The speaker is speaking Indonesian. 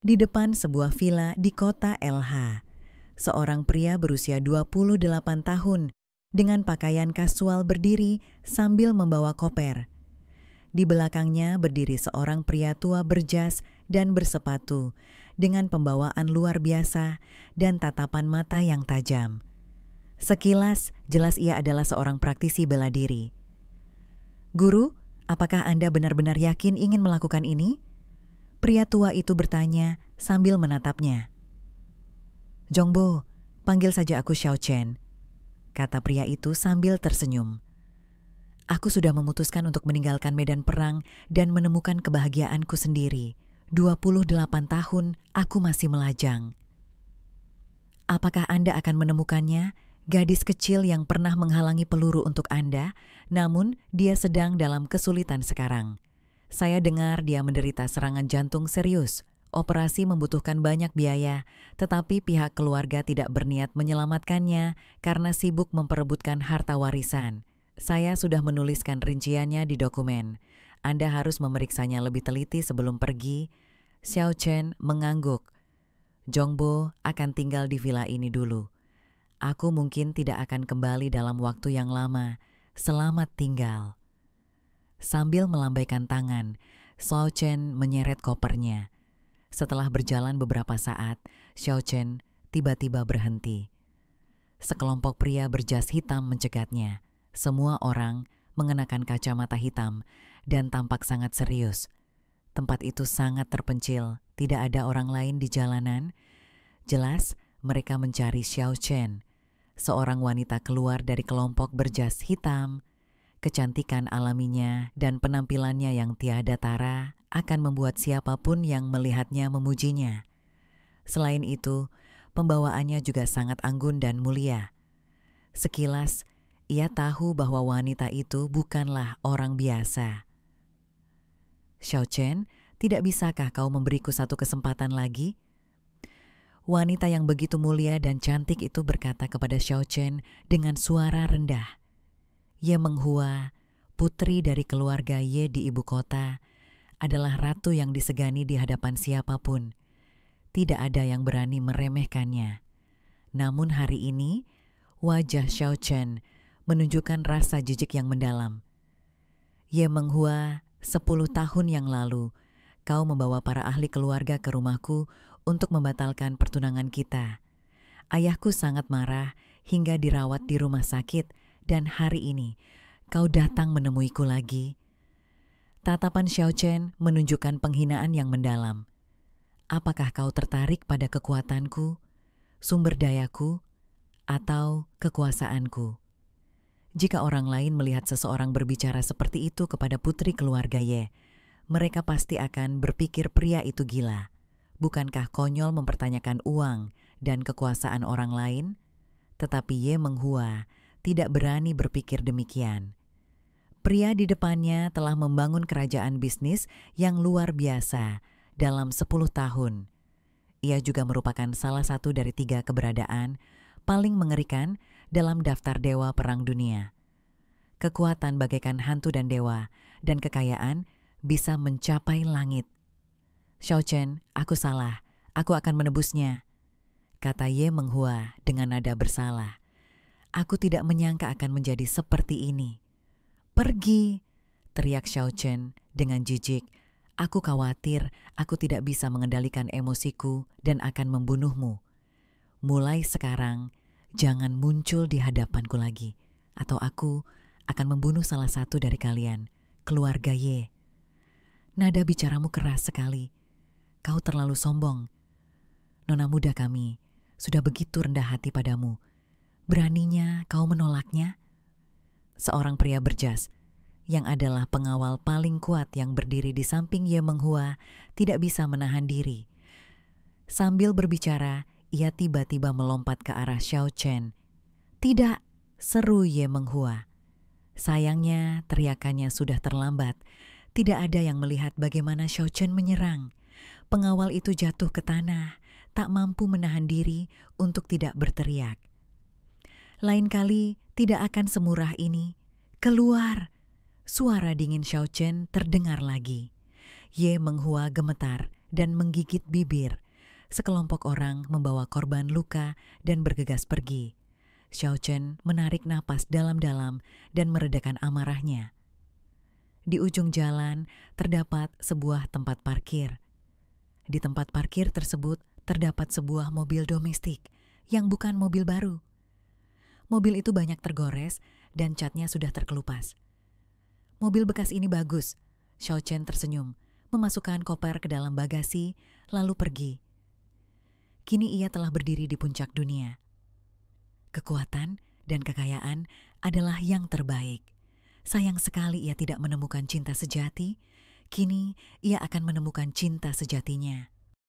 Di depan sebuah villa di kota LH, seorang pria berusia 28 tahun dengan pakaian kasual berdiri sambil membawa koper. Di belakangnya berdiri seorang pria tua berjas dan bersepatu dengan pembawaan luar biasa dan tatapan mata yang tajam. Sekilas, jelas ia adalah seorang praktisi bela diri. "Guru, apakah Anda benar-benar yakin ingin melakukan ini?" Pria tua itu bertanya sambil menatapnya. "Jongbo, panggil saja aku Xiao Chen," kata pria itu sambil tersenyum. "Aku sudah memutuskan untuk meninggalkan medan perang dan menemukan kebahagiaanku sendiri. 28 tahun aku masih melajang." "Apakah Anda akan menemukannya? Gadis kecil yang pernah menghalangi peluru untuk Anda, namun dia sedang dalam kesulitan sekarang. Saya dengar dia menderita serangan jantung serius. Operasi membutuhkan banyak biaya, tetapi pihak keluarga tidak berniat menyelamatkannya karena sibuk memperebutkan harta warisan. Saya sudah menuliskan rinciannya di dokumen. Anda harus memeriksanya lebih teliti sebelum pergi." Xiao Chen mengangguk. "Jongbo akan tinggal di villa ini dulu. Aku mungkin tidak akan kembali dalam waktu yang lama. Selamat tinggal." Sambil melambaikan tangan, Xiao Chen menyeret kopernya. Setelah berjalan beberapa saat, Xiao Chen tiba-tiba berhenti. Sekelompok pria berjas hitam mencegatnya. Semua orang mengenakan kacamata hitam dan tampak sangat serius. Tempat itu sangat terpencil, tidak ada orang lain di jalanan. Jelas mereka mencari Xiao Chen. Seorang wanita keluar dari kelompok berjas hitam. Kecantikan alaminya dan penampilannya yang tiada tara akan membuat siapapun yang melihatnya memujinya. Selain itu, pembawaannya juga sangat anggun dan mulia. Sekilas, ia tahu bahwa wanita itu bukanlah orang biasa. "Xiao Chen, tidak bisakah kau memberiku satu kesempatan lagi?" Wanita yang begitu mulia dan cantik itu berkata kepada Xiao Chen dengan suara rendah. Ye Menghua, putri dari keluarga Ye di ibu kota, adalah ratu yang disegani di hadapan siapapun. Tidak ada yang berani meremehkannya. Namun hari ini, wajah Xiao Chen menunjukkan rasa jijik yang mendalam. "Ye Menghua, 10 tahun yang lalu, kau membawa para ahli keluarga ke rumahku untuk membatalkan pertunangan kita. Ayahku sangat marah hingga dirawat di rumah sakit. Dan hari ini, kau datang menemuiku lagi." Tatapan Xiao Chen menunjukkan penghinaan yang mendalam. "Apakah kau tertarik pada kekuatanku, sumber dayaku, atau kekuasaanku?" Jika orang lain melihat seseorang berbicara seperti itu kepada putri keluarga Ye, mereka pasti akan berpikir pria itu gila. Bukankah konyol mempertanyakan uang dan kekuasaan orang lain? Tetapi Ye Menghua tidak berani berpikir demikian. Pria di depannya telah membangun kerajaan bisnis yang luar biasa dalam 10 tahun. Ia juga merupakan salah satu dari 3 keberadaan paling mengerikan dalam daftar dewa perang dunia. Kekuatan bagaikan hantu dan dewa, dan kekayaan bisa mencapai langit. "Xiao Chen, aku salah. Aku akan menebusnya," kata Ye Menghua dengan nada bersalah. "Aku tidak menyangka akan menjadi seperti ini." "Pergi!" teriak Xiao Chen dengan jijik. "Aku khawatir aku tidak bisa mengendalikan emosiku dan akan membunuhmu. Mulai sekarang, jangan muncul di hadapanku lagi, atau aku akan membunuh salah satu dari kalian, keluarga Ye." "Nada bicaramu keras sekali. Kau terlalu sombong. Nona muda kami sudah begitu rendah hati padamu. Beraninya kau menolaknya?" Seorang pria berjas, yang adalah pengawal paling kuat yang berdiri di samping Ye Menghua, tidak bisa menahan diri. Sambil berbicara, ia tiba-tiba melompat ke arah Xiao Chen. "Tidak!" seru Ye Menghua. Sayangnya, teriakannya sudah terlambat. Tidak ada yang melihat bagaimana Xiao Chen menyerang. Pengawal itu jatuh ke tanah, tak mampu menahan diri untuk tidak berteriak. "Lain kali tidak akan semurah ini. Keluar!" Suara dingin Xiao Chen terdengar lagi. Ye Menghua gemetar dan menggigit bibir. Sekelompok orang membawa korban luka dan bergegas pergi. Xiao Chen menarik napas dalam-dalam dan meredakan amarahnya. Di ujung jalan terdapat sebuah tempat parkir. Di tempat parkir tersebut terdapat sebuah mobil domestik yang bukan mobil baru. Mobil itu banyak tergores dan catnya sudah terkelupas. Mobil bekas ini bagus. Xiao Chen tersenyum, memasukkan koper ke dalam bagasi, lalu pergi. Kini ia telah berdiri di puncak dunia. Kekuatan dan kekayaan adalah yang terbaik. Sayang sekali ia tidak menemukan cinta sejati. Kini ia akan menemukan cinta sejatinya.